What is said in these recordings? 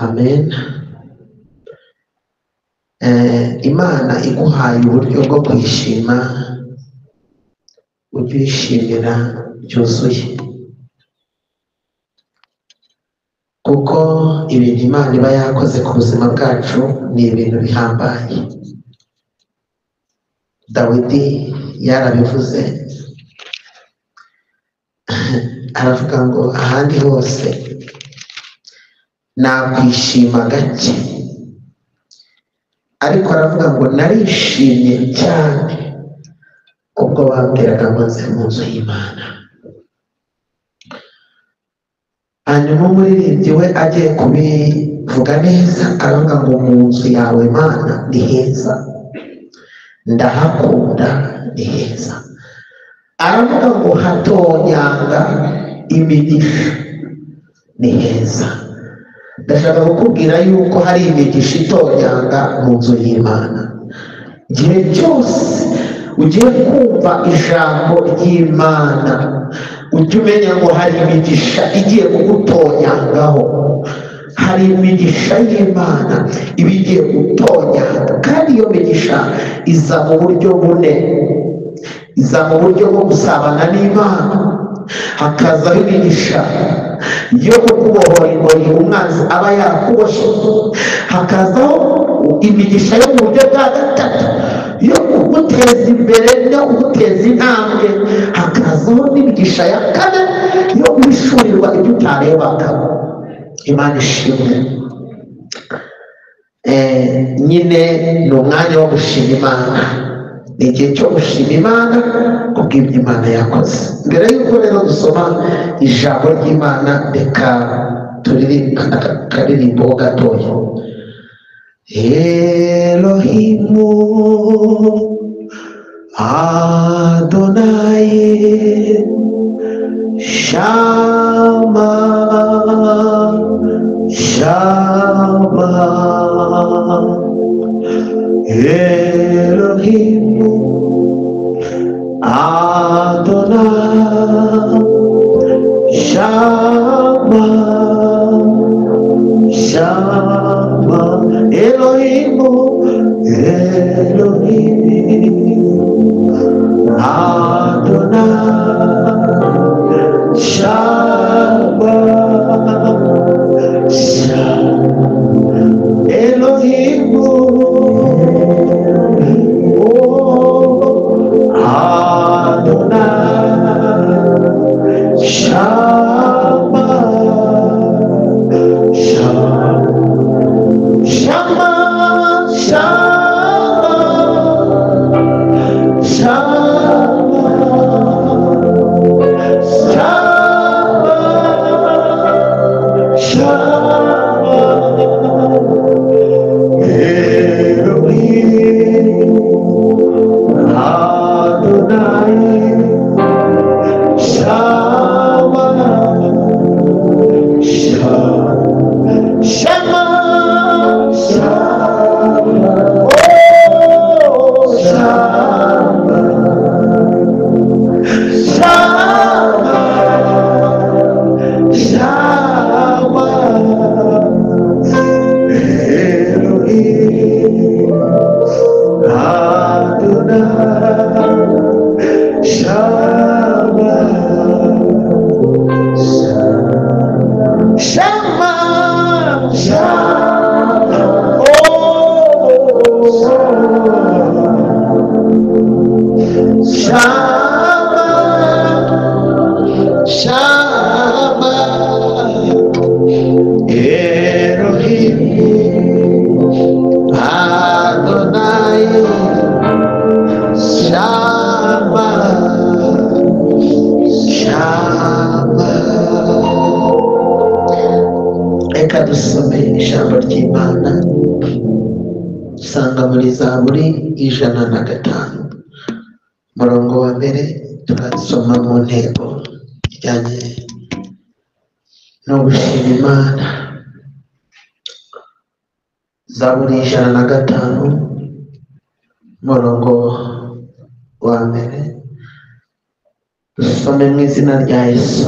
amen. Imana iguhaye uburyo bwo kwishima, ujye uyishimira byuzuye, kuko ibintu Imana iba yakoze ku buzima bwacu ni ibintu bihambaye. Dawidi yarabivuze, aravuga ngo ahandi hose nakwishima gake, ariko aravuga ngo narishimye cyane ubwo bambwiraga ngo nze mu nzu y'Imana. Hanyuma umuririmbyi we agiye kubivuga neza aravuga ngo mu nzu yawe Mana ni heza, ndahakunda ni heza. Aravuga ngo hatonyanga imigisha ni heza. Ndashaka kukubwira yuko hari imigisha itonyanga mu nzu y'Imana. Igihe cyose ugiye kumva ijambo ry'Imana, ujye umenya ngo hari imigisha igiye kugutonyangaho. Hari imigisha y'Imana iba igiye gutonyanga, kandi iyo migisha iza mu buryo bune. Iza mu buryo bwo gusabana n'Imana, hakazaho imigisha yo kukubohora ingoyi umwanzi aba yakuboshye, hakazaho imigisha yo mu buryo bwa gatatu yo kuguteza imbere no kuguteza intambwe, hakazaho n'imigisha ya kane yo guhishurirwa ibyo utarebaga. Imana ishimwe. Nyine ni umwanya wo gushima Imana, ni igihe cyo gushima Imana kubw'ibyo Imana yakoze. Mbere y'uko rero dusoma ijambo ry'Imana, reka turirimbe akaririmbo gatoya. Elohimu Adonai Shama Shama Elohimu Adonai Shama Shama Elohimu Elohimu Adonai Shama Shama Elohimu Adonai Shama Shama Shama Reka dusome ijambo ry'Imana, usanga muri Zaburi 105 umurongo wa mbere. Turasoma mu ntego ijyanye no gushima Imana. Zaburi 105 umurongo wa mbere, dusome mu izina rya Yesu.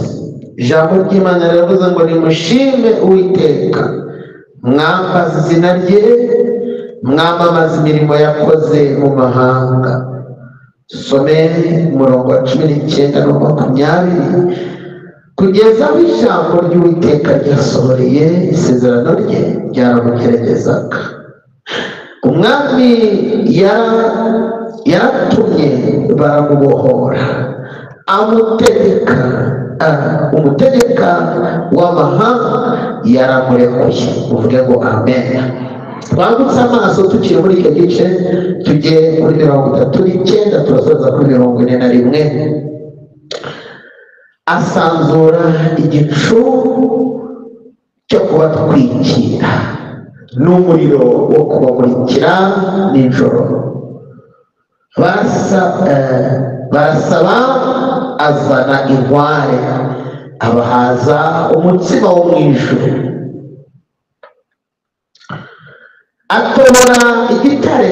Ijambo ry'Imana riravuze ngo nimushime Uwiteka mwambaza izina rye, mwamamaza imirimo yakoze mu mahanga. Some umurongo wa 19 no 20, kugeza aho ijambo ry'Uwiteka ryasohoreye isezerano rye ryaramugeregezaga. Umwami yaratumye baramubohora, umutegeka w'amahanga yaramurekuye. uvuge ngo amen. Twagutse amaso tukiri muri icyo gice, tujye muri 39 turasoza kuri 41. Asanzura igicu cyo kubatwikira n'umuriro wo kubamurikira nijoro. Barasaba azana inkware, abahaza umutsima wo mu ijuru. Atobora igitare,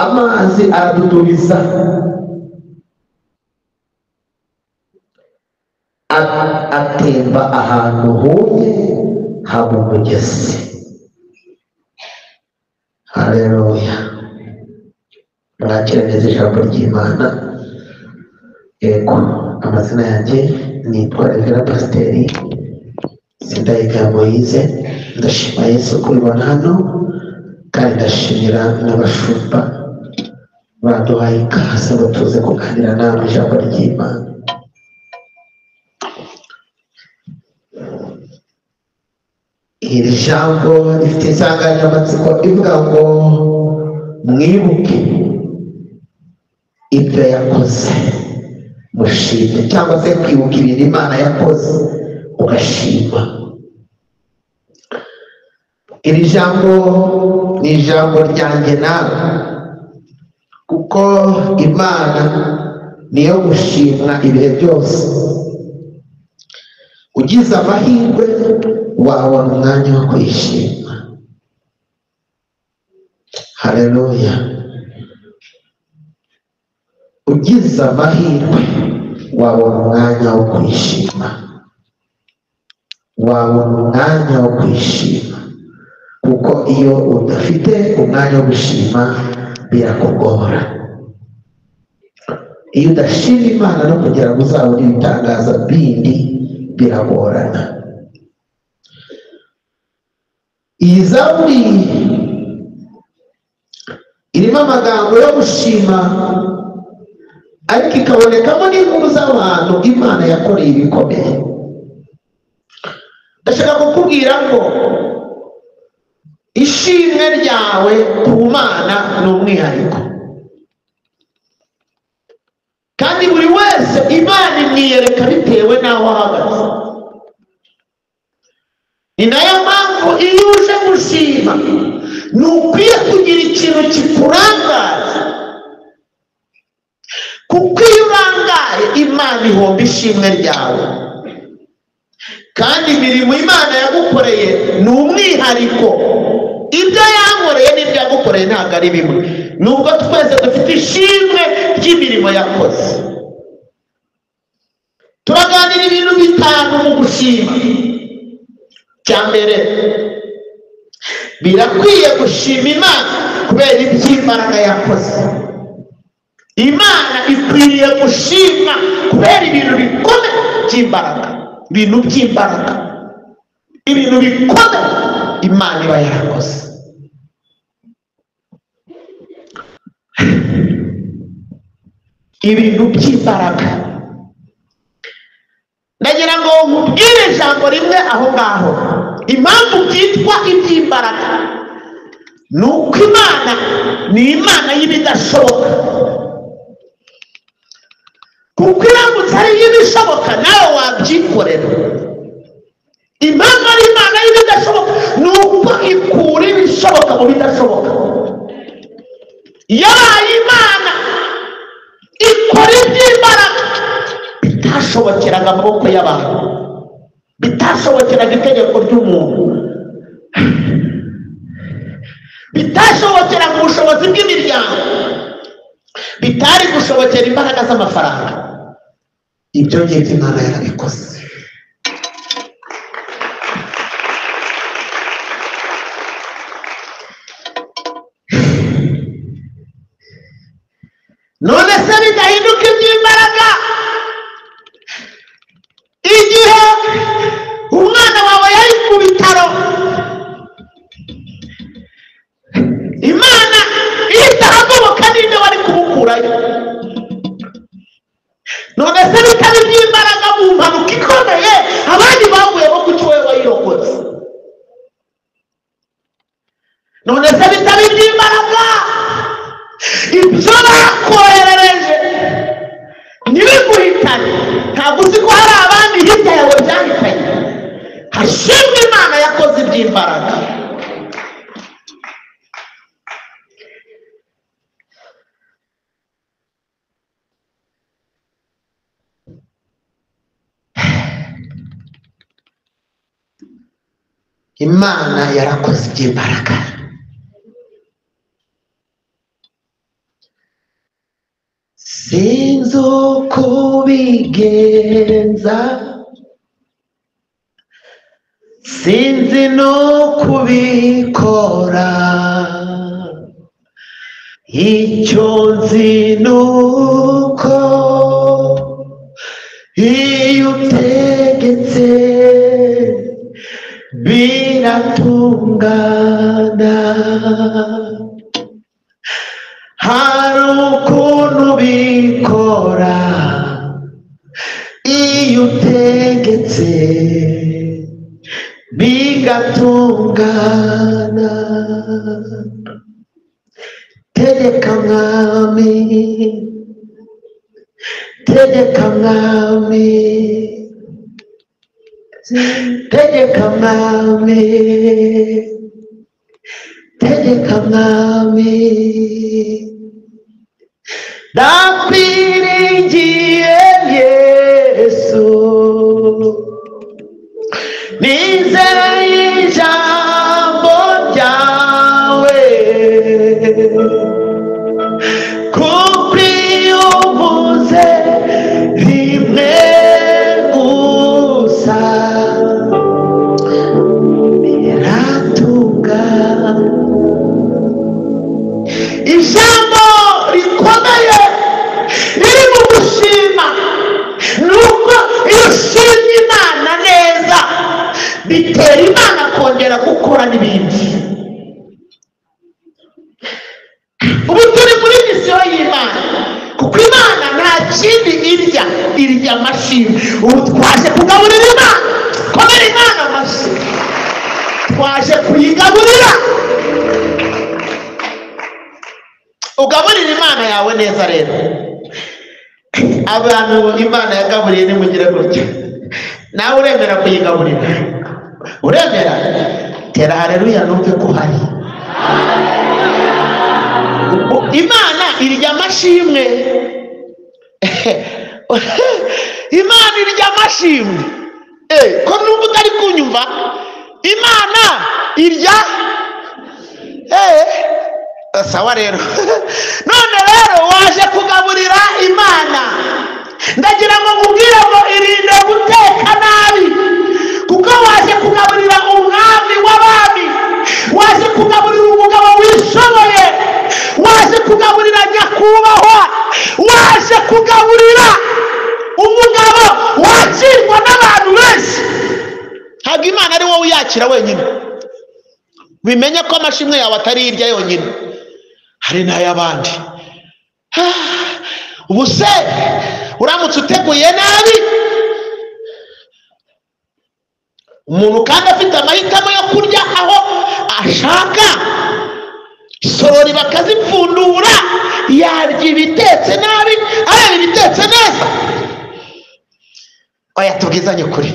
amazi aradudubiza. Atemba ahantu humye haba umugezi. Haleluya. Mwakira neza ijambo ry'Imana. Yego, amazina yanjye nitwa Revera Pasiteri Sindayigaya Moise. Ndashima Yesu kubibona hano, kandi ndashimira n'abashumba baduhaye ikaze ngo tuze kuganira namwe ijambo ry'Imana. Iri jambo rifite insanganyamatsiko ivuga ngo mwibuke ibyo yakoze, mushime, cyangwa se kwibuka ibintu Imana yakoze ugashima. Iri jambo ni ijambo ryanjye nawe, kuko Imana niyo gushimwa ibihe byose. Ugize amahirwe wabona umwanya wo kwishima. Haleluya. Ugize amahirwe wabona umwanya wo kwishima, wabona umwanya wo kwishima, kuko iyo udafite umwanya wo gushima birakugora. Iyo udashima Imana no kugira ngo uzabone ibitangaza bindi biragorana. Iyi zaburi irimo amagambo yo gushima, ariko ikabonekamo n'inkuru z'abantu Imana yakoreye ibikomeye. Ndashaka kukubwira ngo ishimwe ryawe ku Mana ni umwihariko, kandi buri wese Imana imwiyereka bitewe n'aho ahagaze. Ni nayo mpamvu iyo uje gushima nukwiye kugira ikintu kikurangaza, kuko iyo urangaye Imana ihomba ishimwe ryawe. Kandi imirimo Imana yagukoreye ni umwihariko. Ibyo yankoreye n'ibyo yagukoreye ntabwo ari bimwe, nubwo twese dufite ishimwe ry'imirimo yakoze. Turaganira ibintu bitanu mu gushima. Cyambere, birakwiye gushima Imana kubera iby'imbaraga yakoze. Imana ikwiriye gushima kubera ibintu bikomeye by'imbaraga, ibintu by'imbaraga, ibintu bikomeye Imana iba yarakoze. Ibintu by'imbaraga. Ndagira ngo nkubwire ijambo rimwe aho ngaho. Impamvu byitwa iby'imbaraga ni uko Imana ni Imana y'ibidashoboka. Kuko iramutse ari y'ibishoboka nawe wabyikorera. Impamvu ari Imana y'ibidashoboka ni uko ikura ibishoboka mu bidashoboka. Yabaye Imana ikora iby'imbaraga bitashobokeraga amaboko y'abantu, bitashobokeraga itegeko ry'umuntu, bitashobokeraga ubushobozi bw'imiryango, bitari gushobokera imbaraga z'amafaranga. Ibyo ngibyo Imana yarabikoze. imana ihita hagoboka ninde wari kumukurayo. none se bitari by'imbaraga mu mpanuka ikomeye abandi baguyemo kuki wowe wayirokotse? none se bitari by'imbaraga ibyo bakoherereje ntibiguhitane? ntabwo uzi ko hari abandi hirya yawe byahitanye? hashimwe imana yakoze iby'imbaraga. imana yarakoze iby'imbaraga. sinzi uko bigenza, sinzi no kubikora, icyo nzi nuko iyo utegetse biratungana. hari ukuntu bikora iyo utegetse bigatungana. tegeka mwami, tegeka mwami, tegeka mwami, tegeka mwami. ndakwiringiye Yesu, nizeye ijambo ryawe, kuko iyo uvuze rimwe gusa biratungana. ijambo rikomeye riri mu gushima nuko iyo ushimye imana neza bitera imana kongera gukora n'ibindi. ubu turi muri misiyo y'imana kuko imana nta kindi irya amashimwe. ubu twaje kugaburira imana. komera imana amashyi, twaje kuyigaburira. ugaburira imana yawe neza. rero abantu imana yagaburiye nimugire gutya, nawe uremera kuyigaburira? uremera? tera haleluya numve ko hari. imana irya amashimwe. imana irya amashimwe. ko numva utari kunyumva? imana irya sawa rero. none rero waje kugaburira imana, ndagira ngo nkubwire ngo irinde guteka nabi, kuko waje kugaburira umwami w'abami, waje kugaburira umugabo wishoboye, waje kugaburira nyakubahwa, waje kugaburira umugabo wakirwa n'abantu benshi. ntabwo imana ari wowe uyakira wenyine. bimenye ko amashimwe yawe atari irya yonyine, hari n'ay'abandi. ubu se uramutse uteguye nabi, umuntu kandi afite amahitamo yo kurya aho ashaka, isorori bakazipfundura, yarya ibitetse nabi areba ibitetse neza. oya tubwizanye ukuri,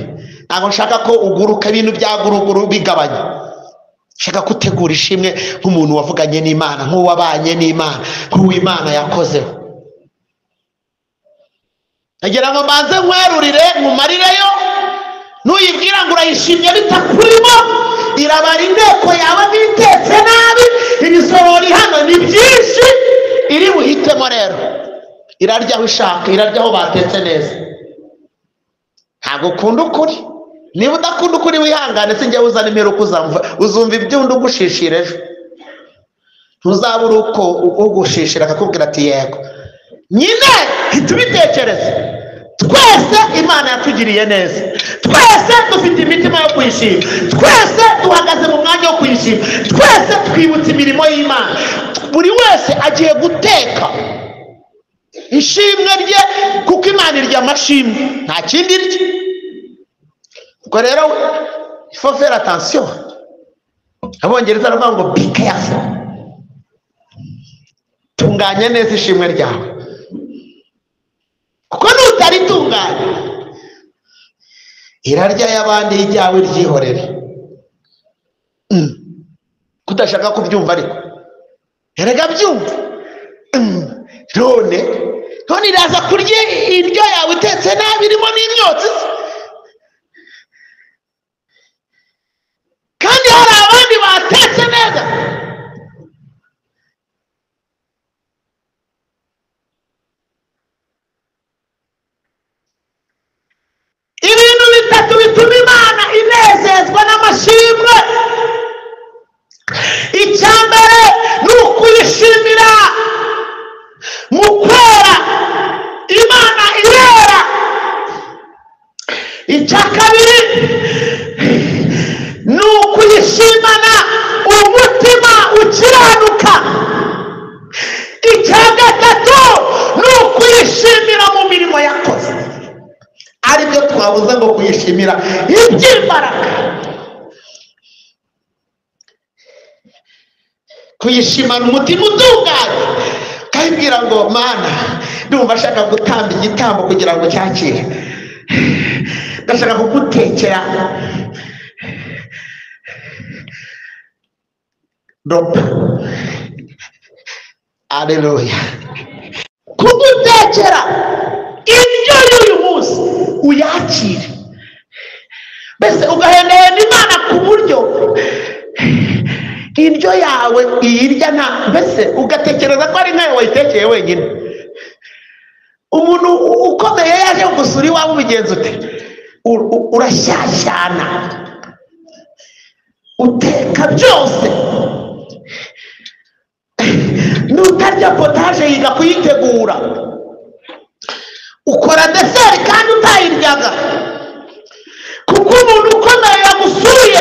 ntabwo nshaka ko uguruka ibintu bya guruguru bigabanya. nshaka gutegura ishimwe nk'umuntu wavuganye n'imana, nk'uwabanye n'imana, nk'uw'imana yakozeho. nagira ngo mbanze nkwerurire nkumarireyo, nuyibwira ngo urayishimye bitakurimo, irabara inteko yawe n'itetse nabi. ibisorori hano ni byinshi, iri buhitemo rero. irarya aho ishaka, irarya aho batetse neza. ntabwo ukunda ukuri. niba udakunda ukuri wihangane, sinjye uzana imperuka uzumva ibyundi ugushishira ejo. ntuzabura uko ugushishira akakubwira ati yego. nyine ntitubitekereze. twese imana yatugiriye neza, twese dufite imitima yo kuyishima, twese duhagaze mu mwanya wo kuyishima, twese twibutse imirimo y'Imana. Buri wese agiye guteka ishimwe rye kuko Imana irya amashimwe nta kindi irya. Ubwo rero il faut faire attention. Abongereza baravuga ngo be careful. Tunganya neza ishimwe ryawe kuko nutaritunganya irarya y'abandi y'ijyawe ryihorere. Kudashaka kubyumva ariko erega byumva. none iraza kurya indyo yawe itetse nabi irimo n'imyotsi, kandi hari abandi batetse neza. Ibintu bitatu bituma Imana inezezwa n'amashimwe. Icya mbere ni ukuyishimira mu kwera. Imana irera. Icya kabiri ni ukuyishimana umutima ukiranuka. Icya gatatu ni ukuyishimira mu mirimo yakoze, aribyo twabuze ngo kuyishimira iby'imbaraga. Kuyishimana umutima utunganye, kayibwira ngo Mana ndumva ashaka gutamba igitambo kugira ngo cyakire, ndashaka kugutekera ropa. Aleluya. Kugutekera indyo y'uyu munsi uyakire, mbese ugahendahenda Imana ku buryo indyo yawe iyirya nta, mbese ugatekereza ko ari nkayo wayitekeye wenyine. Umuntu ukomeye yaje gusura iwawe ubigenza ute? Urashyashyana, uteka byose. Nutarya potaje yiga kuyitegura, ukora deseri kandi utayiryaga, kuko umuntu ukomeye yagusuye.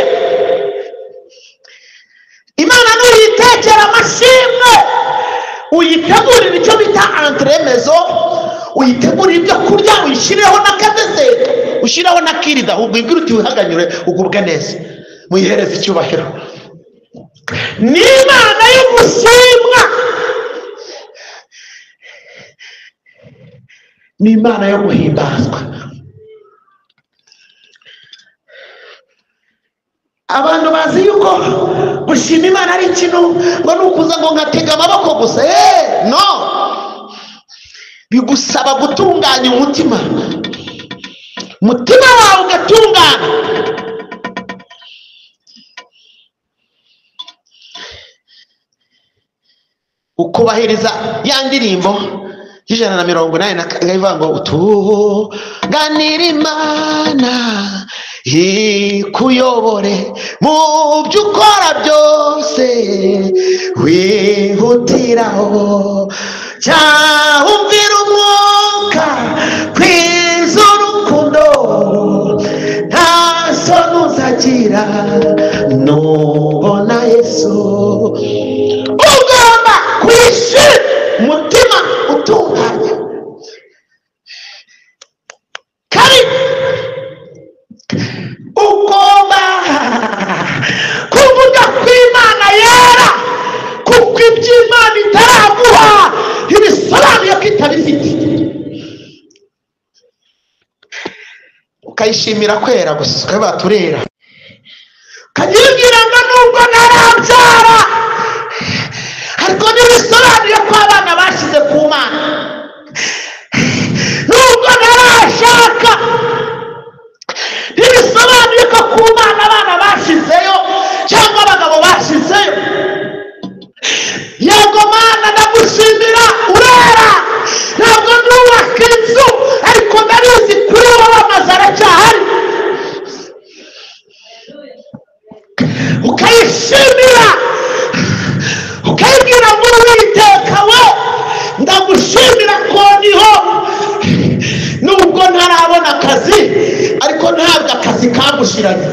Imana nuyitekera amashimwe, uyitegurira icyo bita entremezo, uyitegurira ibyo kurya, uyishyireho n'akadeseri, ushyiraho na kirida, ubwibwira uti wihaganyure ugubwe neza, muyihereze icyubahiro. Ni Imana yo gushimwa, ni Imana yo guhimbazwa. Abantu bazi yuko gushima Imana ari ikintu ngo ni ukuza ngo ngatega amaboko gusa. No, bigusaba gutunganya umutima wawe ugatungana. Ukubahiriza ya ndirimbo y'ijana na 180 ivuga ngo utuganira Imana ikuyobore mu byo ukora byose, wihutiraho cyahumvira umwuka kwiza urukundo, nta soni uzagira nubona Yesu. Ugomba kwishima umutima utunganye. Ugomba kuvuga ko Imana yera, kuko iby'Imana itaraguha ibisobanuye ko itabifite. Ukayishimira kwera gusa, ukaba turera, ukayibwira ngo nubwo ntarabyara ariko ntibisobanuye ko abana bashyize ku Mana. Nubwo ntarashaka ntibisobanuye ko ku Mana abana bashizeyo cyangwa abagabo bashizeyo. Yego Mana ndagushimira urera, ntabwo ndubaka inzu ariko ndabizi kuri wowe amazu aracyahari. Ukayishimira, ukayibwira ngo Uwiteka we ndagushimira ko niho, nubwo ntarabona akazi ariko ntabwo akazi kagushiranye.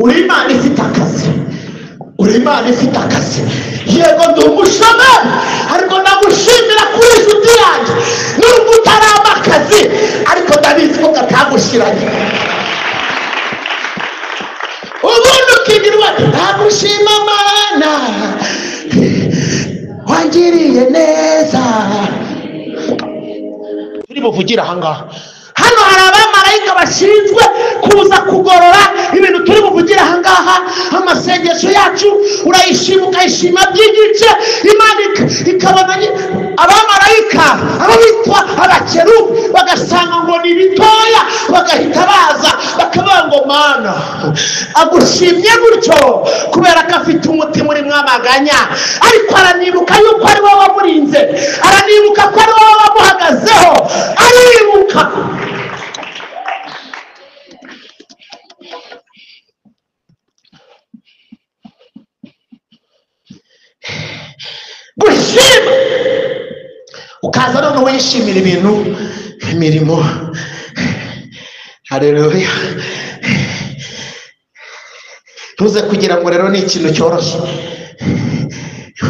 Uri Imana ifite akazi, uri Imana ifite akazi. Yego ndi umushomeri ariko ndagushimira kuri inshuti yanjye, nubwo utaraba akazi ariko ndabizi ko katagushyiranye. Ubundi ukigirwa ndagushima Mana wangiriye neza. Turi buvugira ahangaha, hano hari abamarayika bashinzwe kuza kugorora ibintu turi buvugira ahangaha. Amasengesho yacu urayishima ukayishima by'igice, Imana ikabona abamarayika abo bitwa abakerubi bagasanga ngo ni bitoya, bagahita baza bakavuga ngo Mana agushimye gutyo kubera ko afite umutima uri mwamaganya, ariko aranibuka yuko ari wowe wamurinze, aranibuka ko ari wowe wamuhagazeho, aribuka. Gushima ukaza none wishimira ibintu, imirimo. Haleluya. Tuze kugira ngo rero ni ikintu cyoroshye.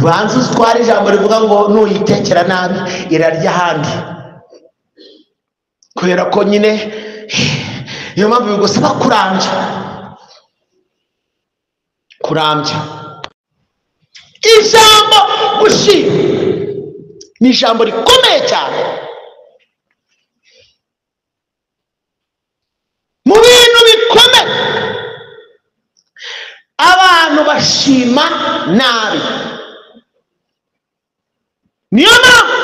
Banza utware ijambo rivuga ngo nuyitekera nabi irarya ahandi, kubera ko nyine niyo mpamvu bigusaba kurambya. Ijambo gushima ni ijambo rikomeye cyane. Mu bintu bikomeye abantu bashima nabi. Niyo mpamvu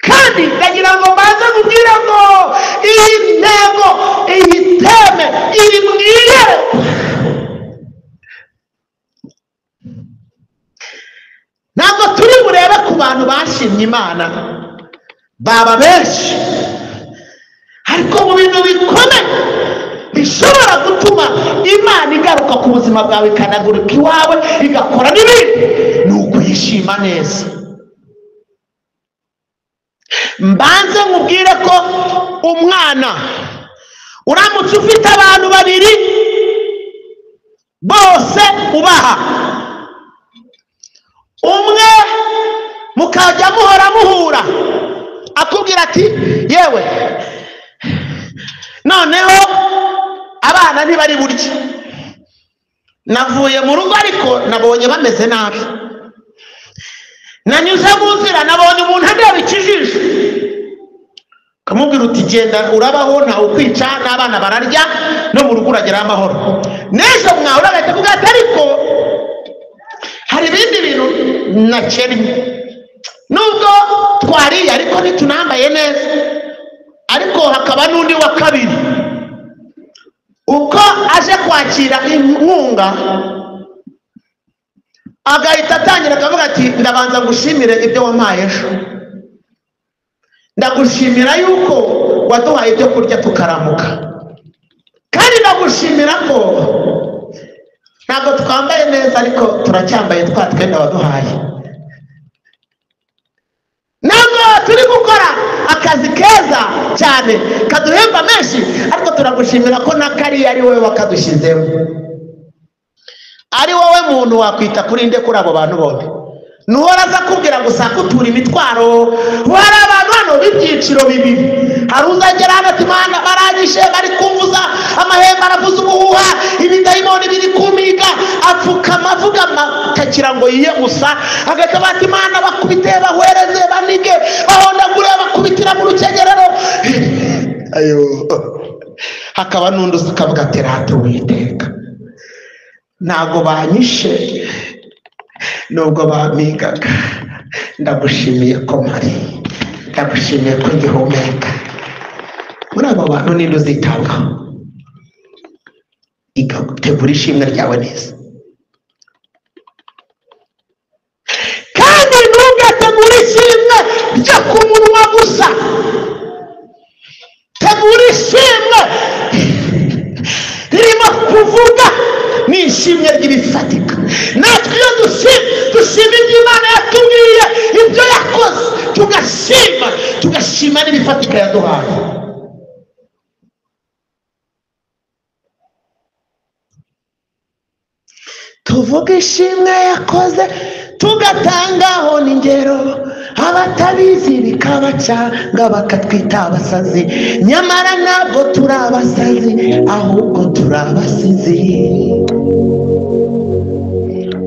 kandi ndagira ngo mbanze kubwira ngo iyi ntego, iyi teme iri mu iyerekwa. Ntabwo turi burebe ku bantu bashimye Imana baba benshi, ariko mu bintu bikomeye bishobora gutuma Imana igaruka ku buzima bwawe, ikanaguruka iwawe, igakora n'ibindi, ni ukuyishima neza. Mbanze nkubwire ko umwana uramutse ufite abantu babiri bose ubaha, umwe mukajya muhura akubwira ati yewe noneho abana ntibari burya, navuye mu rugo ariko nabonye bameze nabi, nanyuze mu nzira nabonye umuntu andeba ikijisho, ukamubwira uti genda urabaho ntawe ukwica, n'abana bararya, no mu rugo urageraho amahoro. N'ejo mwahura agahita kuvuga ati ariko hari ibindi bintu nakennye, nubwo twariye ariko ntitunambaye neza. Ariko hakaba n'undi wa kabiri, uko aje kwakira inkunga agahita atangira akavuga ati ndabanza ngushimire ibyo wampaye ejo, ndagushimira yuko waduhaye ibyo kurya tukaramuka, kandi ndagushimira ko ntabwo twambaye neza ariko turacyambaye twa twenda waduhaye. Ntabwo turi gukora akazi keza cyane kaduhemba menshi, ariko turagushimira ko n'akariya ari wowe wakadushyizemo. Ari wowe muntu wakwita kuri nde kuri abo bantu bombi? Nuhora aza kubwira ngo sakutura imitwaro. Hari abantu hano b'ibyiciro bibiri, hari uzagera hano ati Mana baranyishe, bari kumvuza amahembe, aravuza ubuhuha, ibidayimoni biri kumiga, apfukama avuga akagira ngo yiye gusa, agahita bati Mana bakubite bahwereze banige bahondagure bakubitira mu rukenyerero. Ayo hakaba n'undi ukavuga ati rata Uwiteka, ntabwo banyishe nubwo bamigaga, ndagushimiye ko mpari, ndagushimiye ko ngihumeka. Muri abo bantu ninde uzitabwaho igategura ishimwe ryawe neza? Kandi ntugategure ishimwe ryo ku munwa gusa, tegura ishimwe ririmo kuvuga, ni ishimwe ry'ibifatika. Natwe iyo dushima ibyo Imana yatubwiye, ibyo yakoze, tugashima n'ibifatika yaduhaye. tuvuga ishimwe yakoze tugatangaho n'ingero, abatabizi bikabacanga bakatwita abasazi, nyamara ntabwo turi abasazi ahubwo turi abasizi.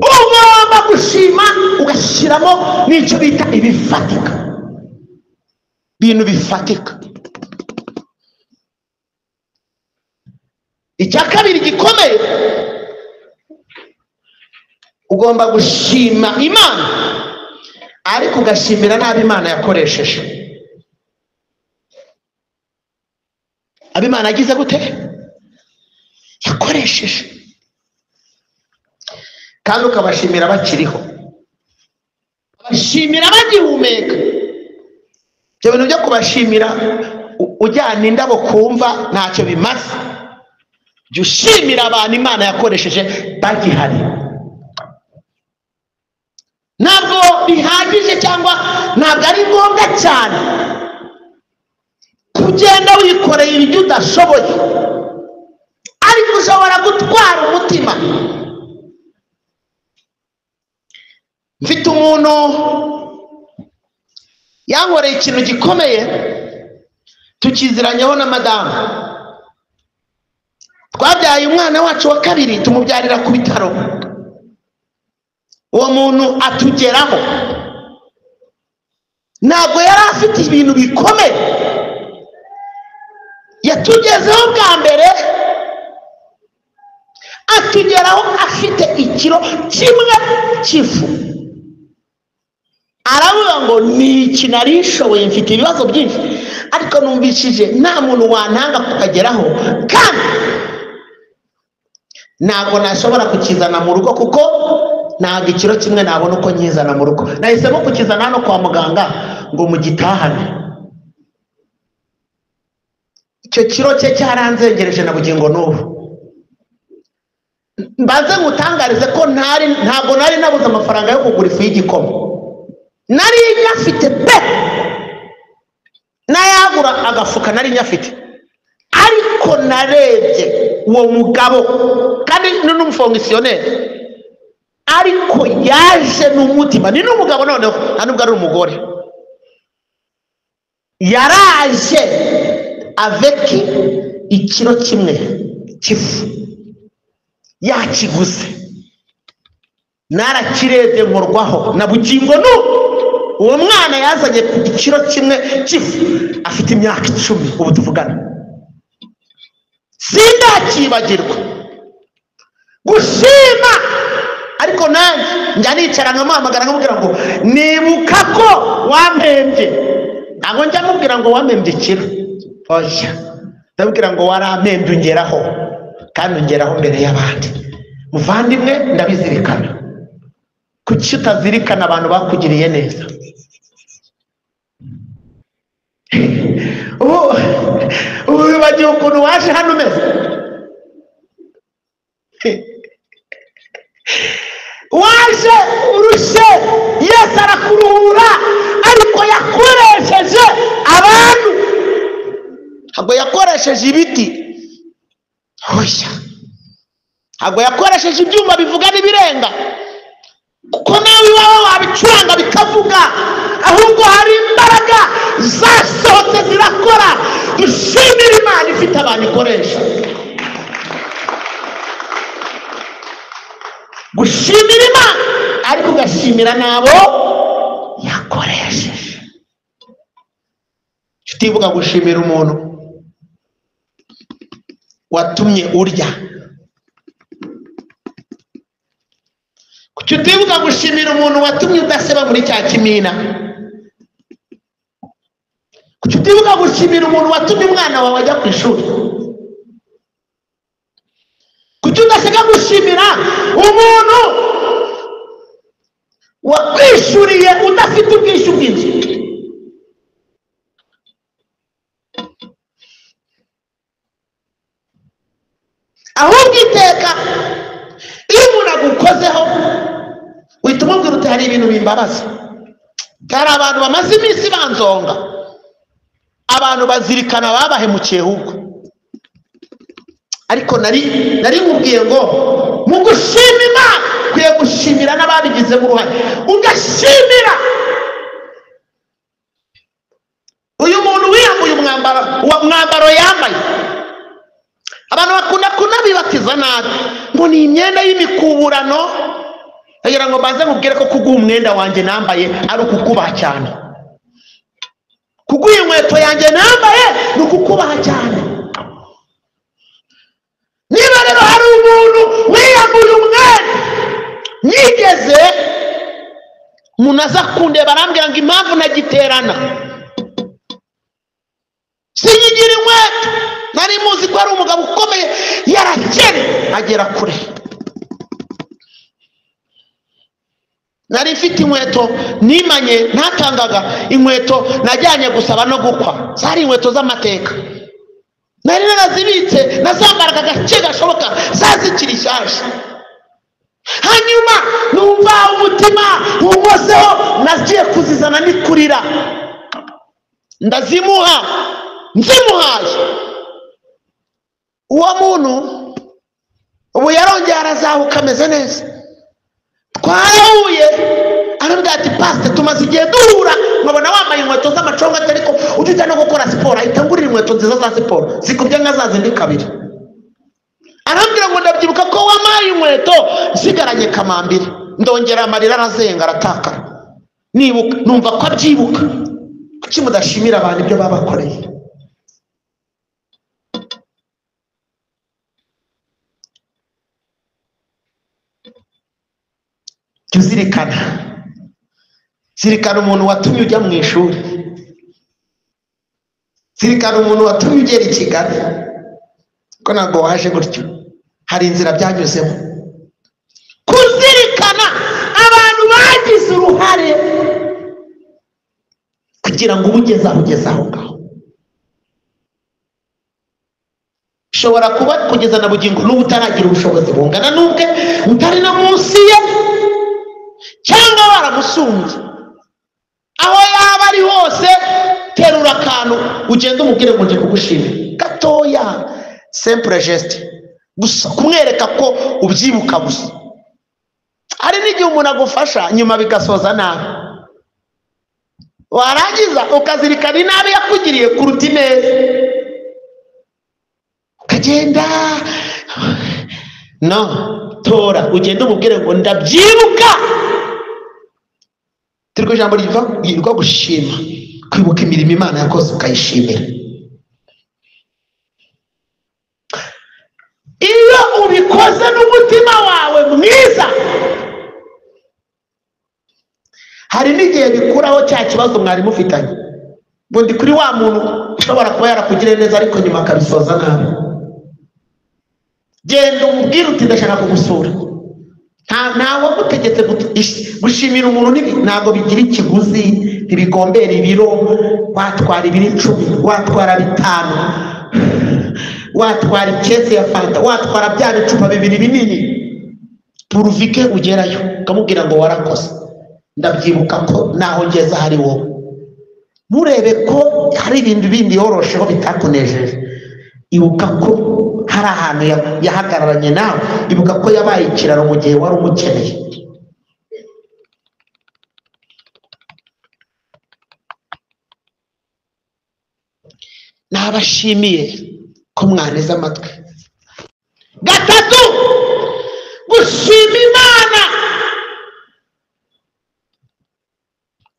Ugomba gushima ugashyiramo n'icyo bita ibifatika, ibintu bifatika. Icya kabiri gikomeye, ugomba gushima Imana ariko ugashimira n'abo Imana yakoresheje. Abo Imana yagize gute? Yakoresheje. Kandi ukabashimira bakiriho, abashimira bagihumeka. Ibyo bintu byo kubashimira ujyana indabo kumva ntacyo bimaze. Jya ushimira abantu Imana yakoresheje bagihari. Ntabwo bihagije cyangwa ntabwo ari ngombwa cyane kugenda wikoreye ibyo udashoboye, ariko ushobora gutwara umutima. Mfite umuntu yankoreye ikintu gikomeye, tukiziranyeho na madamu. Twabyaye umwana wacu wa kabiri tumubyarira ku bitaro. Uwo muntu atugeraho, ntabwo yari afite ibintu bikomeye. Yatugezeho bwa mbere, atugeraho afite ikiro kimwe cy'ifu. Aravuga ngo ni iki nari nshoboye, mfite ibibazo byinshi ariko numvishije nta muntu wantanga kukageraho, kandi ntabwo nashobora kukizana mu rugo kuko ntabwo ikiro kimwe nabona uko nkizana mu rugo. Nahisemo kukizana hano kwa muganga ngo mugitahane. Icyo kiro cye cyaranzengereje na bugingo n'ubu. Mbaze ngutangarize ko ntabwo nari nabuze amafaranga yo kugura ifu y'igikoma. Nari nyafite pe, nayagura agafuka nari nyafite, ariko narebye uwo mugabo kandi n'umufongisiyoneri, ariko yaje n'umutima. Ni n'umugabo noneho, nta nubwo ari umugore. Yaraje aveki ikiro kimwe cy'ifu, yakiguze. Narakirebye nkorwaho na bugingo n'ubu. Uwo mwana yazanye ku ikiro kimwe cy'ifu, afite imyaka 10 ubu tuvugana. Sindakibagirwa gushima. Ariko nanjye njya nicara nkamuhamagara nkamubwira ngo nibuka ko wampembye. Ntabwo njya mubwira ngo wampembye ikiro, oya, ndabwira ngo warampembye ungeraho, kandi ungeraho mbere y'abandi. Muvandimwe, ndabizirikana. Kuki utazirikana abantu bakugiriye neza? ubu bibagiwe ukuntu waje hano umeze. Waje urushye, Yesu arakuruhura, ariko yakoresheje abantu, ntabwo yakoresheje ibiti, oya, ntabwo yakoresheje ibyuma bivuga n'ibirenga, kuko nawe iwawe wabicuranga bikavuga, ahubwo hari imbaraga zasohotse zirakora. Dushimira Imana ifite abantu ikoresha. Gushimira Imana ariko ugashimira n'abo yakoresheje. Tutibuka gushimira umuntu watumye urya. Kuki utibuka gushimira umuntu watumye udaseba muri cya kimina? Kuki utibuka gushimira umuntu watumye umwana wawe ajya ku ishuri? Kuki udasiga gushimira umuntu wakwishuriye udafite ubwishyu bw'inzu? Ahubwo iteka iyo umuntu agukozeho uhita umubwira uti hari ibintu bimbabaza. Hari abantu bamaze iminsi banzonga, abantu bazirikana babahemukiye ahubwo. Ariko nari mubwiye ngo mu gushima Imana babigizemo uruhare, ugashimira uyu muntu wiyambuye umwambaro yambaye. Abantu bakunda kunabibatiza nabi ngo ni imyenda y'imikuburano, kugira ngo banze mubwire ko kuguha umwenda wanjye nambaye ari ukukubaha cyane. Kuguha inkweto yanjye nambaye ni ukukubaha cyane. Niba rero hari umuntu wiyambuye umwenda, nigeze umuntu aza kundeba arambwira ngo impamvu nagiterana sinyigira inkweto, nari muzi ko ari umugabo ukomeye yarakere agera kure. Nari mfite inkweto nimanye ntatangaga, inkweto najyanye gusaba no gukwa, zari inkweto z'amateka, nari narazibitse nazambaraga gake gashoboka zazikiri nshyashya. Hanyuma numva umutima unkozeho, nagiye kuzizana nikurira, ndazimuha. Nzimuhaye uwo muntu ubu yarongeye arazahuka ameze neza. Twarahuye arambwira ati pastor, tumaze igihe duhura, nkabona wambaye inkweto z'amaconga ariko ujya no gukora siporo, ahita ngurira inkweto nziza za siporo zikubye nka za zindi kabiri. Arambwira ngo ndabyibuka ko wamaye inkweto nsigaranye kamambiri. Ndongera amarira arazenga aratakara, nibuka numva ko abyibuka. Kuki mudashimira abantu ibyo babakoreye? Zirikana umuntu watumye ujya mu ishuri, zirikana umuntu watumye ugera i Kigali, ko ntabwo waje gutyo, hari inzira byanyuzemo. Kuzirikana abantu bagize uruhare kugira ngo ugeze aho ngaho. Ushobora kuba kugeza na bugingo n'ubu utaragira ubushobozi bungana n'ubwe, utari no munsi ye, cyangwa waramusumbye. Aho yaba ari hose, terura akantu ugenda umubwire ngo nje kugushimira gatoya, simple geste gusa, kumwereka ko ubyibuka gusa. Hari n'igihe umuntu agufasha nyuma bigasoza nabi, warangiza ukazirikana inabi yakugiriye kuruta ineza, ukagenda no tora ugenda umubwire ngo ndabyibuka. Turiko ijambo ryitwa gushima, kwibuka imirimo Imana yakoze ukayishimira. Iyo ubikoze n'umutima wawe mwiza, hari n'igihe bikuraho cya kibazo mwari mufitanye. Ngo ndi kuri wa muntu ushobora kuba yarakugiriye neza ariko nyuma akabisoza nabi. Genda umubwire uti ndashaka kugusura. Ntawe gutegetse gushimira umuntu, ntabwo bigira ikiguzi, ntibigombera ibiro. Watwara ibiro 10, watwara 5, watwara ikesi ya fanta, watwara bya bicupa 2 binini, puruvike ugerayo ukamubwira ngo warakoze, ndabyibuka ko naho ngeze hari wowe. Murebe ko hari ibintu bindi yorosheho bitakunejeje. Ibuka ko hari ahantu yahagararanye nawe, ibuka ko yabaye ikiraro mu gihe wari umukeneye. Nabashimiye ko mwaneze amatwi. Gatatu, gushima Imana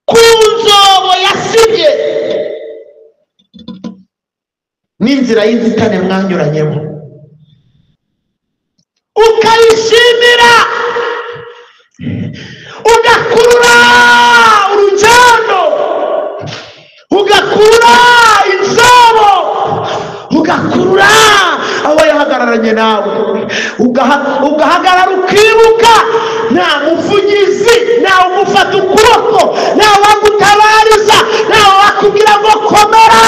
ku nzobo yasibye n'inzira y'inzitane mwanyuranyemo, ukayishimira, ugakurura urujyano, ugakura inzobo, ugakurura abo yahagararanye nawe, ugahagarara ukibuka. Nta muvugizi, ntawe umufata ukuboko, ntawe wagutabariza, ntawe wakubwira ngo komera.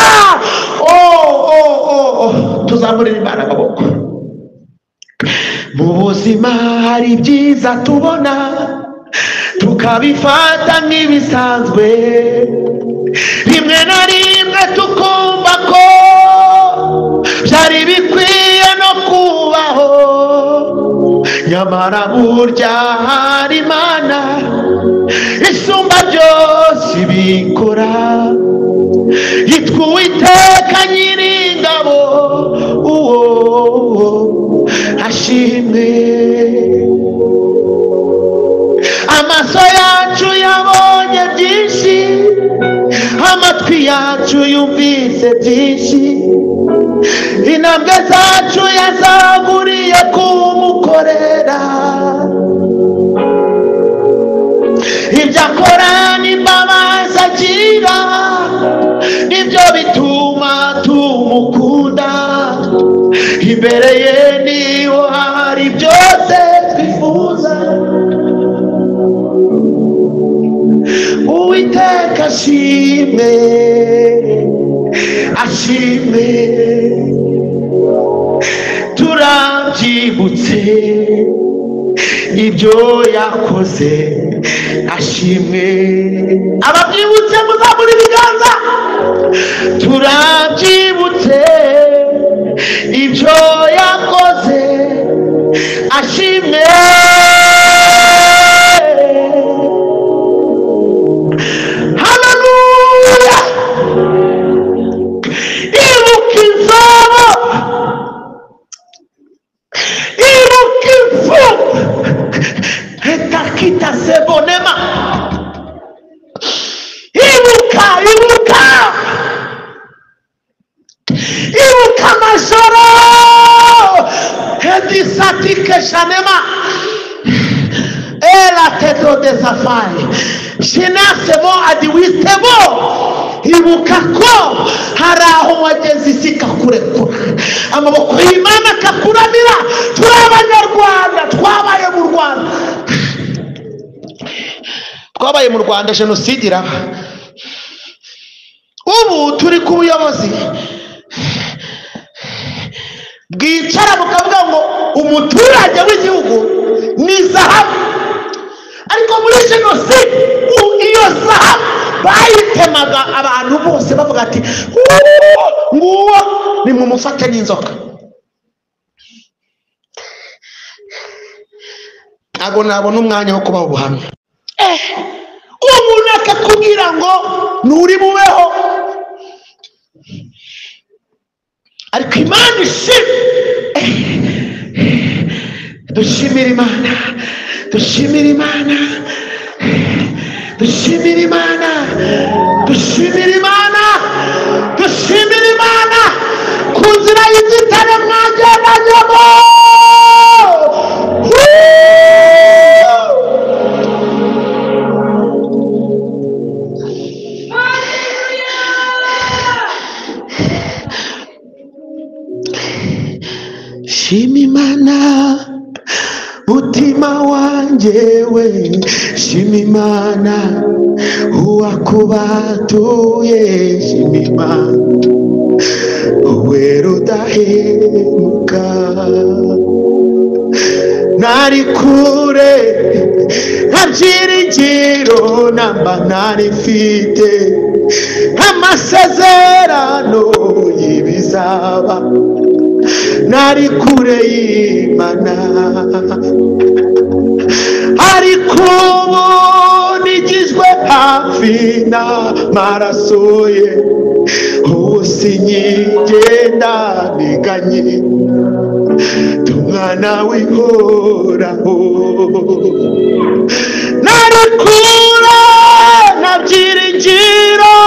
Tuzamurira Imana amaboko. Mu buzima hari ibyiza tubona tukabifata nk'ibisanzwe, rimwe na rimwe tukumva ko byari bikwiye no kubaho, nyamara burya hari Imana isumba byose bikora, yitwa Uwiteka Nyiringabo, uwo ashimwe. Amaso yacu yabonye byinshi, amatwi yacu yumvise byinshi, intambwe zacu yazaguriye kumukorera. Ibyo akora n'imbabazi agira, nibyo bituma tumukunda. Imbere ye niho hari byose twifuza. Uwiteka ashimwe, ashimwe. Turabyibutse ibyo yakoze, ashimwe. Ababyibutse muzamura ibiganza. Turabyibutse ibyo yakoze, ashimwe. Haleluya. Ibuka inzobo, ibuka ifu, etakita sebonema. Ibuka, ibuka, ibuka amajoro, edisatike shanema. Ela teto desafari, shinasemo adiwistemo. Ibuka ko hari aho wageze isi ikakurekura, amaboko y'Imana akakuramira. Turi Abanyarwanda, twabaye mu Rwanda, twabaye mu Rwanda, jenoside iraba. Ubu turi ku buyobozi bwicara bukavuga ngo umuturage w'igihugu ni zahabu, ariko muri jenoside iyo zahabu bayitemaga abantu bose bavuga ati nguwo nimumufate n'inzoka. Ntabwo nabona umwanya wo kubaha ubuhamya. Umuntu akakubwira ngo nturi bubeho, ariko Imana ishimwe. Dushimira Imana, dushimira Imana, dushimira Imana, dushimira Imana, dushimira Imana ku nzira y'inzitane mwagendanyemo. Shima Imana mutima wanjye we, shima Imana uwakubatuye, shima Imana uwe rudahemuka. Nari kure nta byiringiro namba nari mfite, amasezerano y'ibizaba. Nari kure y'Imana, ariko ubu nigizwe hafi n'amaraso ye. Ubu sinyigenda niganye, ndi umwana w'Uhoraho. Nari kure nta byiringiro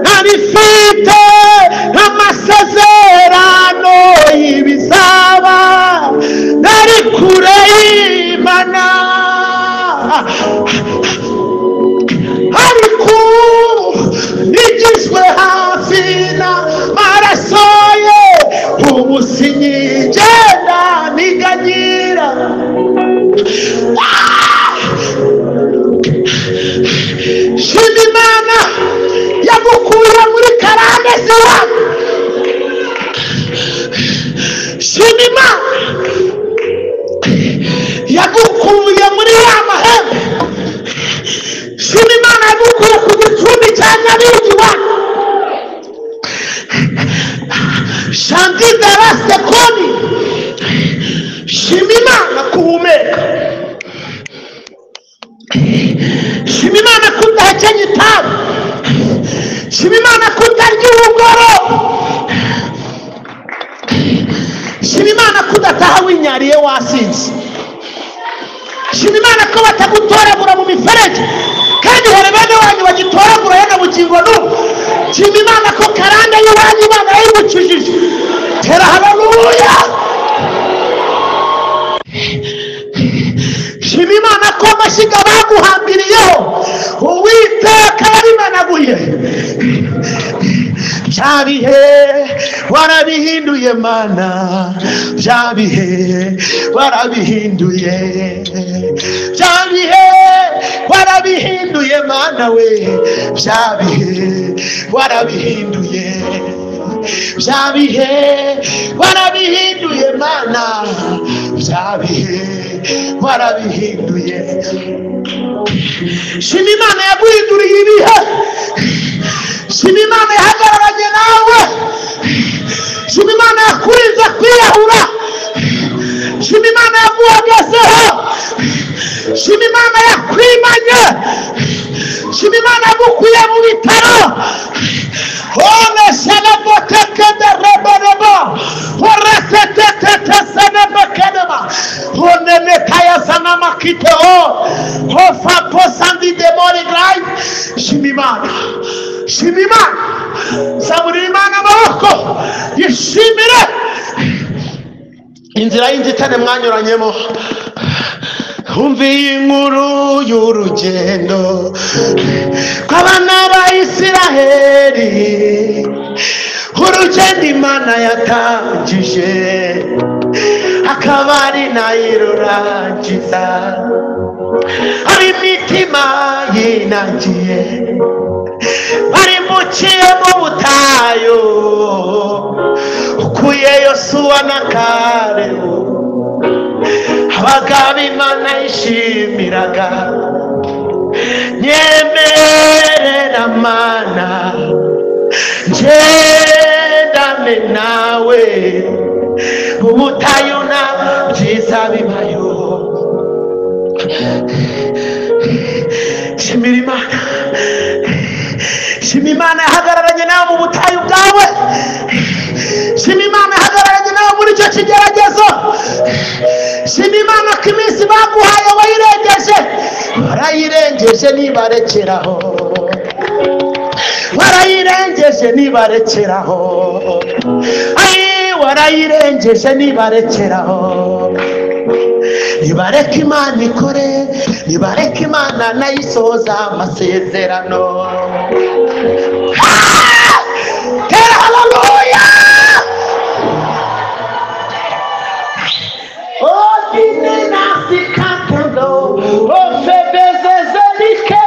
nari mfite, amasezerano y'ibizaba. Nari kure y'Imana, ariko nigizwe hafi n'amaraso ye. Ubu sinyigenda niganyira. Shima Imana yagukuye muri karande zawe. Shima Imana yagukuye muri ya mahembe. Shima Imana yagukuye ku gicumbi cya Nyabingiwa. Shanti daraste koni kudahekenya itabi, shima Imana kutarya ubugoro, shima Imana kudataha winyariye wasinze, shima Imana ko batagutoragura mu miferege kandi hari bene wanyu bagitoragura yana bugingo n'ubu, shima Imana ko karanda y'uwanyu Imana yayigukijije, tera haleluya. Shima Imana ko amashyiga baguhambiriyeho Uwiteka yabimanaguye. Bya bihe warabihinduye Mana, bya bihe warabihinduye, bya bihe warabihinduye Mana we, bya bihe warabihinduye, bya bihe warabihinduye Mana, bya bihe warabihinduye. Shima Imana yaguhinduriye ibihe, shima Imana yahagararanye nawe, shima Imana yakurinze kwiyahura, shima Imana yaguhagazeho, shima Imana yakwimanye, shima Imana yagukuye mu bitaro. Ole shalaboteke de rebereba, ore tetetete senebekenema, one mekaya sanama kiteo, ofa posandi demonic life. Shima Imana, shima Imana, zaburi Imana amaboko yishimire inzira y'inzitane mwanyuranyemo. Umviye inkuru y'urugendo rw'abana ba Isiraheli, urugendo Imana yatangije akaba ari nayo irurangiza, hari imitima yinagiye barimbukiye mu butayu, ukuye Yosuwa na Kalebu, abagabo Imana yishimiraga. Nyemerera Mana ngendane nawe, ubutayu nta byiza bibayo. Shimira Imana, shima Imana yahagararanye nawe mu butayu bwawe, shima Imana yahagararanye nawe muri icyo kigeragezo, shima Imana ko iminsi baguhaye wayirengeje, warayirengeje nibarekeraho, warayirengeje nibarekeraho, warayirengeje nibarekeraho. Nibareke Imana ikore, nibareke Imana nayisoza amasezerano. Tera haleluya. Oh dinina sikatendo, oh febezezedike,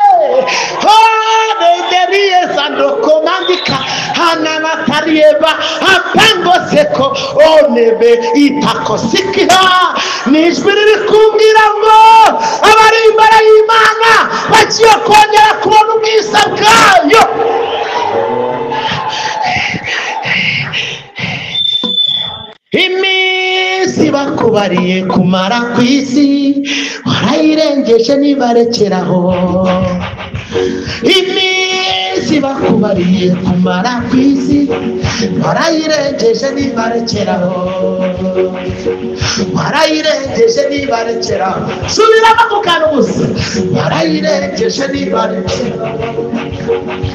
oh nederie zando komandika, hana matarieba, apango seko, oh nebe itakosikira. Nijwi riri kumbwira ngo abari imbere y'Imana bagiye kongera kubona ubwiza bwayo. Iminsi bakubariye kumara ku isi warayirengeje nibarekeraho, iminsi bakubariye kumara ku isi warayirengeje nibarekeraho, warayirengeje nibarekeraho. Subiramo kukana ubusa, warayirengeje nibarekeraho,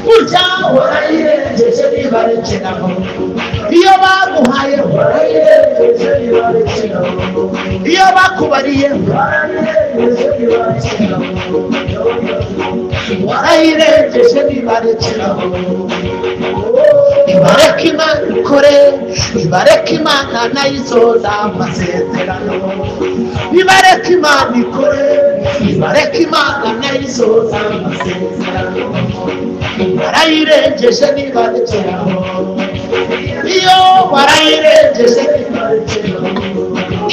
burya warayirengeje nibarekeraho. Iyo baguhaye warayirengeje nibarekeraho, iyo bakubariye warayirengeje nibarekeraho, warayirengeje nibarekeraho. Nibareke Imana ikore, nibareke Imana nayisoza amasezerano, nibareke Imana ikore, nibareke Imana nayisoza amasezerano. Warayirengeje nibarekeraho, iyo warayirengeje nibarekeraho,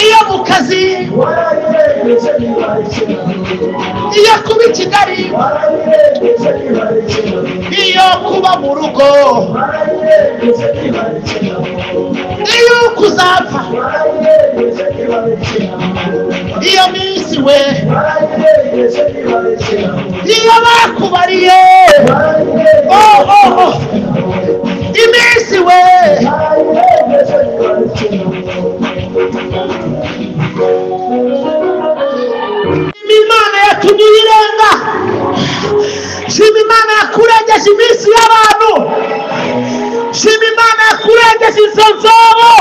iyo mu kazi warayirengeje nibarekeraho, iyo kuba i Kigali warayirengeje nibarekeraho, iyo kuba mu rugo warayirengeje nibarekeraho, iyo kuzapfa warayirengeje nibarekeraho, iyo minsi we warayirengeje nibarekeraho, iyo bakubariye Imana yakurengeje iminsi y'abantu, shima Imana yakurengeje izo nzobo,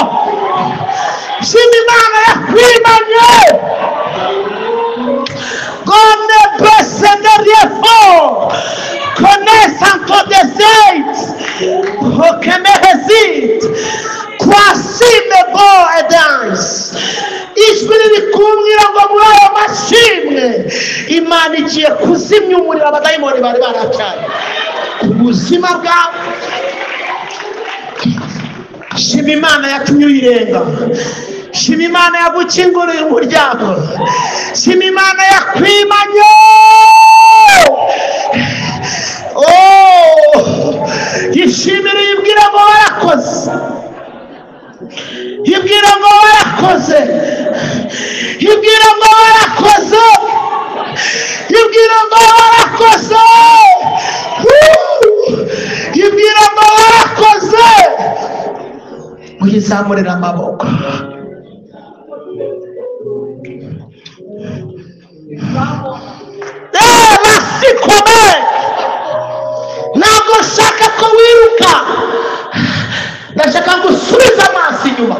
shima Imana yakwimanye. Gone bese derrière connaissant ton désert, aucun hésite, croissy mes beaux et danse. Ijwi riri kumbwira ngo muri ayo mashimwe Imana igiye kuzimya umuriro abadayimoni bari baracanye ku buzima bwawe. Shima Imana yatumye uyirenga, shima Imana yagukinguriye umuryango, shima Imana yakwimanye. Yishimire yibwira ngo warakoze, yibwira ngo warakoze, yibwira ngo warakoze, yibwira ngo warakoze, yibwira ngo warakoze. Uyizamurira amaboko. Basikome ntabwo nshaka ko wiruka, ndashaka ngo usubize amaso inyuma,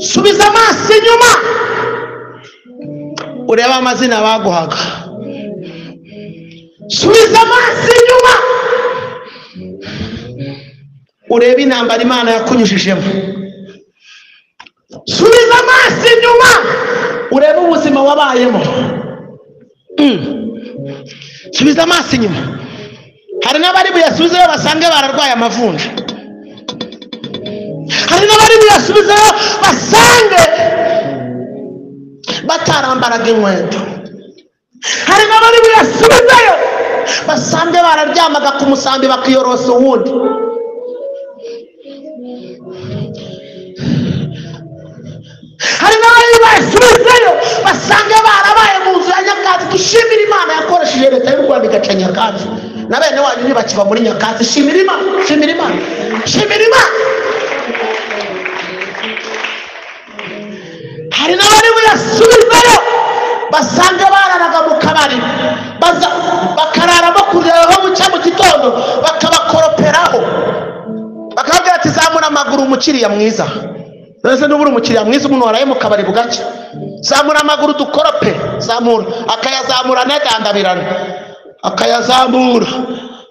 subiza amaso inyuma urebe amazina baguhaga, subiza amaso inyuma urebe intambara Imana yakunyujijemo, subiza amaso inyuma urebe ubuzima wabayemo. Subiza amaso inyuma. Hari n'abari buyasubizeyo basange bararwaye amavunja, hari n'abari buyasubizeyo basange batarambaraga inkweto, hari n'abari buyasubizeyo basange bararyamaga ku musambi bakiyorosa uwundi. Hari n'abari buyasubizeyo basange barabaye mu nzu ya nyakatsi. Dushimira Imana yakoresheje leta y'u Rwanda igaca nyakatsi, na bene wanyu ntibakiba muri nyakatsi. Shimira Imana, shimira Imana, shimira Imana. Hari n'abari buyasubizeyo basange bararaga mu kabari, bakararamo kureba bucya mu gitondo bakabakoroperaho, bakababwira ati zamura amaguru umukiriya mwiza. Nese n'uburi umukiriya mwiza umuntu waraye mu kabari bugacya, zamura amaguru dukorope, zamura. Akayazamura negandabirana, akayazamura.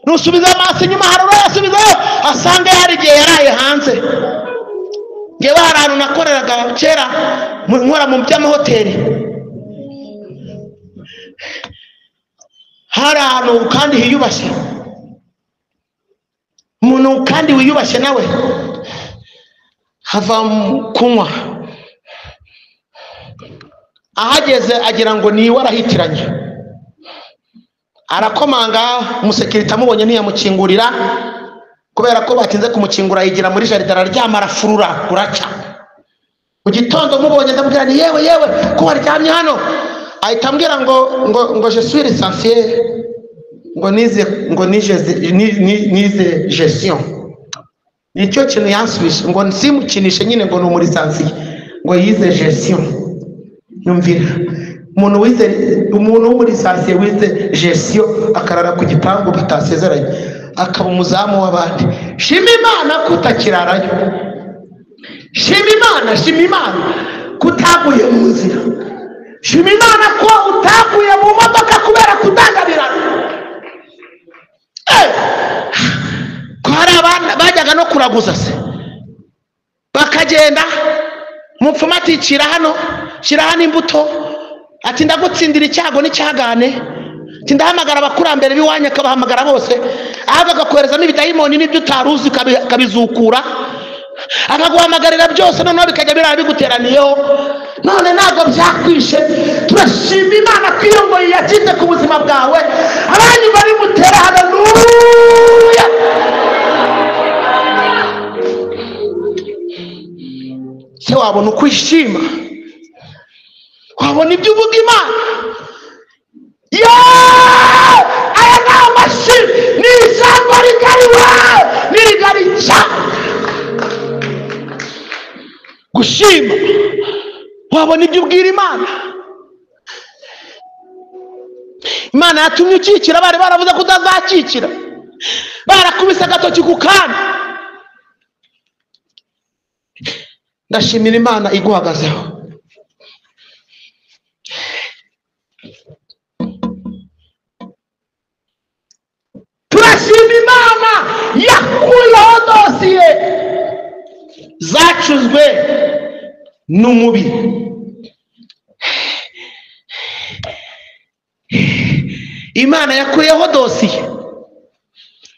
Nusubiza amaso inyuma hari urayasubizayo asange hari igihe yaraye hanze. Ngewe hari ahantu nakoreraga kera nkora mu by'amahoteli, hari ahantu kandi hiyubashye, umuntu kandi wiyubashye nawe hava kunywa, ahageze agira ngo ni warahitiranye, arakomanga. Umusekirite amubonye ntiyamukingurira kubera ko batinze kumukingura, yigira muri jaride araryama arafurura buraca. Mu gitondo mubonye ndamubwira ni yewe ko waryamye hano, ahita ambwira ngo je suis licencié, ngo nize gestion. Nicyo kintu yansubije ngo nsimukinishe nyine ngo ni umurisansiye, ngo yize gestion. Numvira umuntu w'umurisansiye wize gestion akarara ku gipangu batasezeranye, akaba umuzamu w'abandi. Shima Imana kutakirarayo, shima Imana kutaguye mu nzira, shima Imana ko utaguye mu modoka kubera kudangabirana. Ko hari abana bajyaga no kuraguza se, bakagenda umupfumu ati shyira hano imbuto, ati ndagutsindira icyago n'icyagane, ati ndahamagara abakurambere b'iwanyu, akabahamagara bose, ahubwo agakoherezamo ibidayimoni n'ibyo utaruzi akabizukura, akaguhamagarira byose, noneho bikajya birara biguteraniyeho. None ntabwo byakwishe. Turashima Imana ko iyo ngo yakize ku buzima bwawe, abanyu bari mutera haleluya. Se wabona uko ishima, wabona ibyo uvuga Imana. Aya ni amashimwe, ni ijambo rigariwe, ni rigari cyane. Gushima, wabona ibyo ubwira Imana. Imana yatumye ukikira, bari baravuze ko utazakikira, barakubise agatoki ku kandi. Ndashimira Imana iguhagazeho. Turashima Imana yakuyeho dosiye zacuzwe n'umubi. Imana yakuyeho dosiye.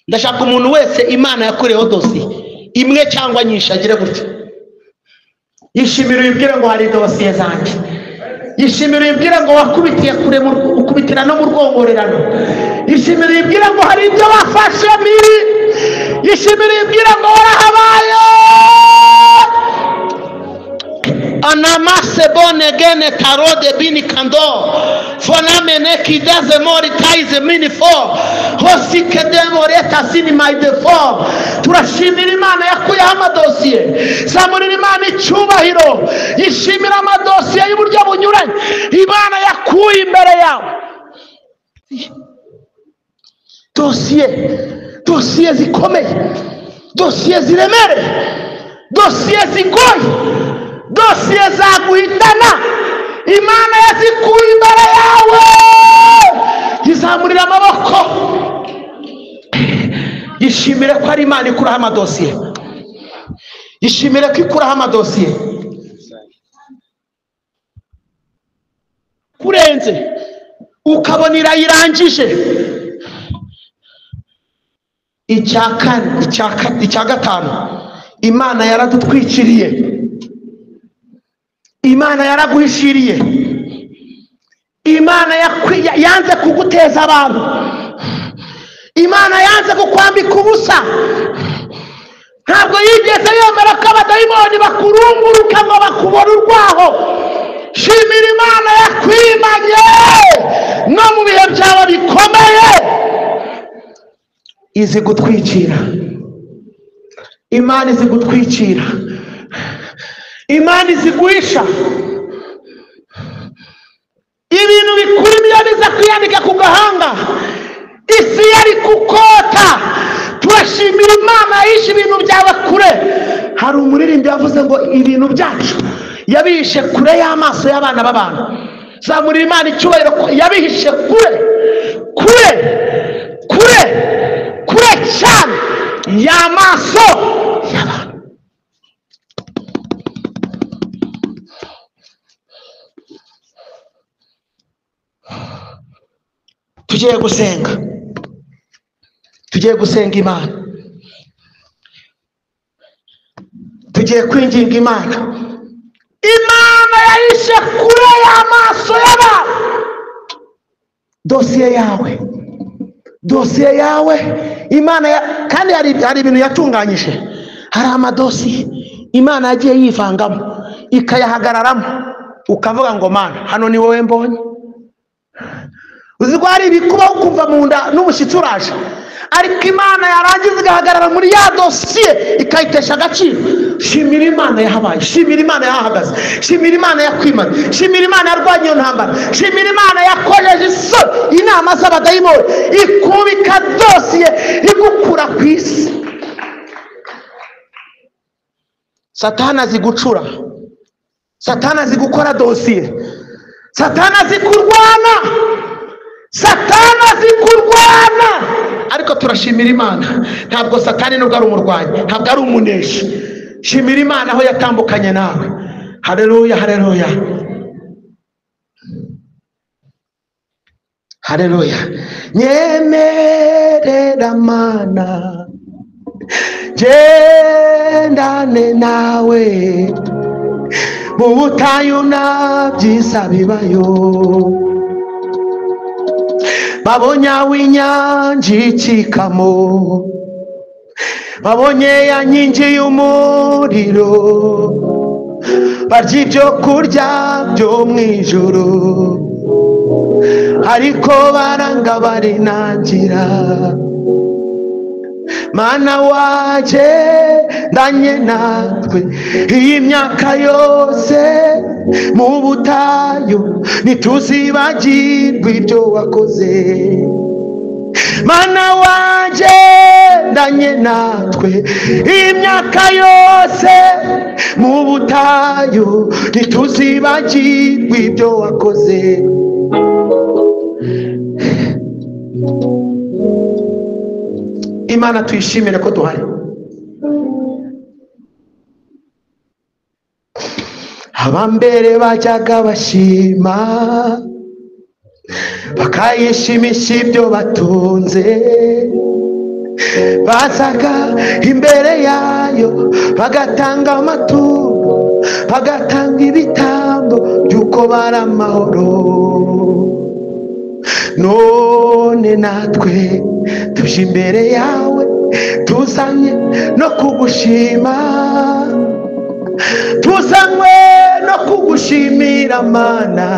Ndashaka umuntu wese Imana yakuyeho dosiye imwe cyangwa nyinshi agire gutya. Yishimira ubwire ngo hari dosiye zanjye. Yishimira ubwire ngo wakubitiye kure, ukubitira no mu rwongorerano. Yishimira ubwire ngo hari ibyo bafashe miri. Yishimira ubwire ngo warahabaye. Anamase bone gene tarode bini kando fonamene kidaze mori taize mini fo hosike demoreta sini my deform. Turashimira Imana yakuyeho amadosiye. Zamurira Imana icyubahiro. Yishimira amadosiye y'uburyo bunyuranye Imana yakuye imbere yawe. Dosiye zikomeye, dosiye ziremereye, dosiye zigoye, dosiye zaguhitana Imana yazikuye imbere yawe. Yizamurira amaboko. Yishimire ko ari Imana ikuraho amadosiye. Yishimire ko ikuraho amadosiye. Kurenze ukabona irayirangije. Icya gatanu, Imana yaradutwikiriye. Imana yaraguhishiriye. Imana yanze kuguteza abantu. Imana yanze kukwambika ubusa. Ntabwo yigeze yemera ko abadayimoni bakurunguruka ngo bakubona urwaho. Shimira Imana yakwimanye no mu bihe byawe bikomeye. Izi gutwikira. Imana izi gutwikira. Imana izi guhisha. Ibintu bikuri biza kwiyandika ku gahanga. Isi yari kukota. Turashimira Imana yishe ibintu byawe kure. Hari umuririmbyi yavuze ngo ibintu byacu yabihishe kure y'amaso y'abana b'abantu. Zamurira Imana icyubahiro, yabihishe kure cyane y'amaso y'abantu. Tugiye gusenga Imana. Tugiye kwinginga Imana. Imana yahishe kure y'amaso y'abantu. Dosiye yawe Imana kandi hari ibintu yatunganyije. Hari amadosiye Imana yagiye yivangamo ikayahagararamo, ukavuga ngo Mana, hano ni wowe mbonye. Uzi ko hari ibikuba ukumva mu nda n'umushyitsi uraje, ariko Imana yarangiza igahagarara muri ya dosiye ikayitesha agaciro. Shimira Imana yahabaye. Shimira Imana yahagaze. Shimira Imana yakwimana. Shimira Imana yarwanye iyo ntambara. Shimira Imana yakojeje isoni inama z'abadayimoni, ikubika dosiye igukura ku isi. Satana zigucura, Satana zigukora dosiye, Satana zikurwana, Satana zikurwana. Ariko turashimira Imana, ntabwo Satani nubwo ari umurwanyi, ntabwo ari umuneshi. Shimira Imana aho yatambukanye nawe. Haleluya, haleluya, haleluya. Nyemerera Mana gendane nawe mu butayu na byisa bibayo. Babonye inyanja icikamo, babonye ya nkingi y'umuriro, barya ibyo kurya byo mu ijoro, ariko baranga barinangira. Mana wagendanye natwe iyi myaka yose mu butayu, ntituzibagirwe ibyo wakoze. Mana wagendanye natwe iyi myaka yose mu butayu, ntituzibagirwe ibyo wakoze. Imana tuyishimire ko duhari. Abambere bajyaga bashima bakayishimisha ibyo batunze, bazaga imbere yayo bagatanga amaturo, bagatanga ibitambo by'uko bari amahoro. None natwe tuje imbere yawe tuzanye no kugushima, tuzanywe no kugushimira Mana.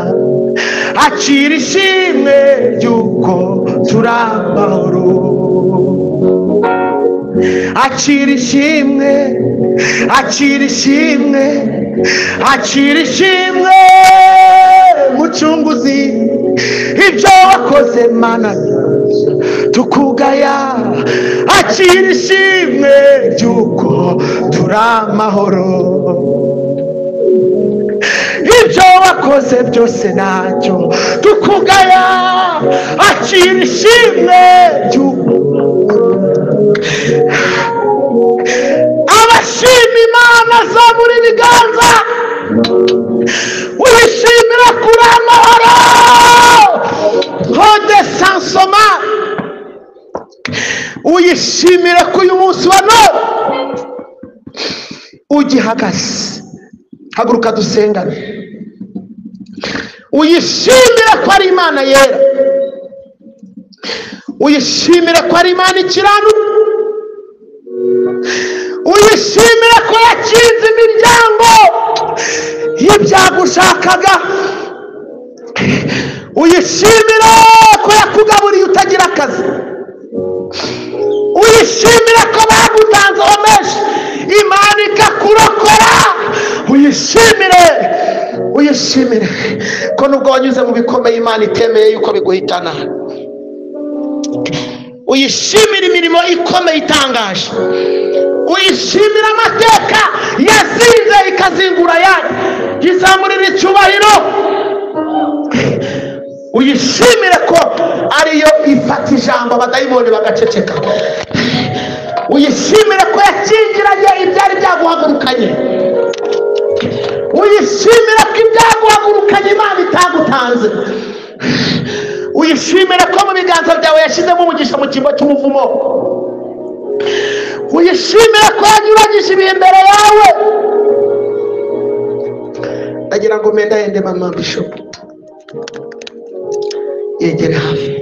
Akira ishimwe ry'uko turi amahoro, akira ishimwe, akira ishimwe, akira ishimwe Mucunguzi, ibyo wakoze Mana tukugaya. Akira ishimwe ry'uko turi amahoro, ibyo wakoze byose ntacyo tukugaya. Akira ishimwe ry'uko abashima Imana zamura ibiganza, wishimira kuri amahoro hode sansoma, uyishimire ko uyu munsi wa none ugihagaze. Haguruka dusengane, uyishimire ko ari Imana yera, uyishimire ko ari Imana ikiranuka, uyishimire ko yakinze imiryango y'ibyagushakaga, uyishimire ko yakugaburiye utagira akazi, uyishimire ko bagutanzeho menshi Imana ikakurokora. Uyishimire, uyishimire ko nubwo wanyuze mu bikomeye Imana itemeye yuko biguhitana. Uyishimire imirimo ikomeye itangaje, uyishimire amateka yazinze ikazingura yandi, izamurira icyubahiro. Uyishimire ko ariyo ifata ijambo abadayimoni bagaceceka. Uyishimire ko yakingiranye ibyari byaguhagurukanye, uyishimire ko ibyaguhagurukanye Imana itagutanze. Uyishimire ko mu biganza byawe yashyizemo umugisha mu cyimbo cy'umuvumo. Uyishimire ko yanyuranyije ibihe imbere yawe. Ndagira ngo menda yende mama Bishop yegere hafi.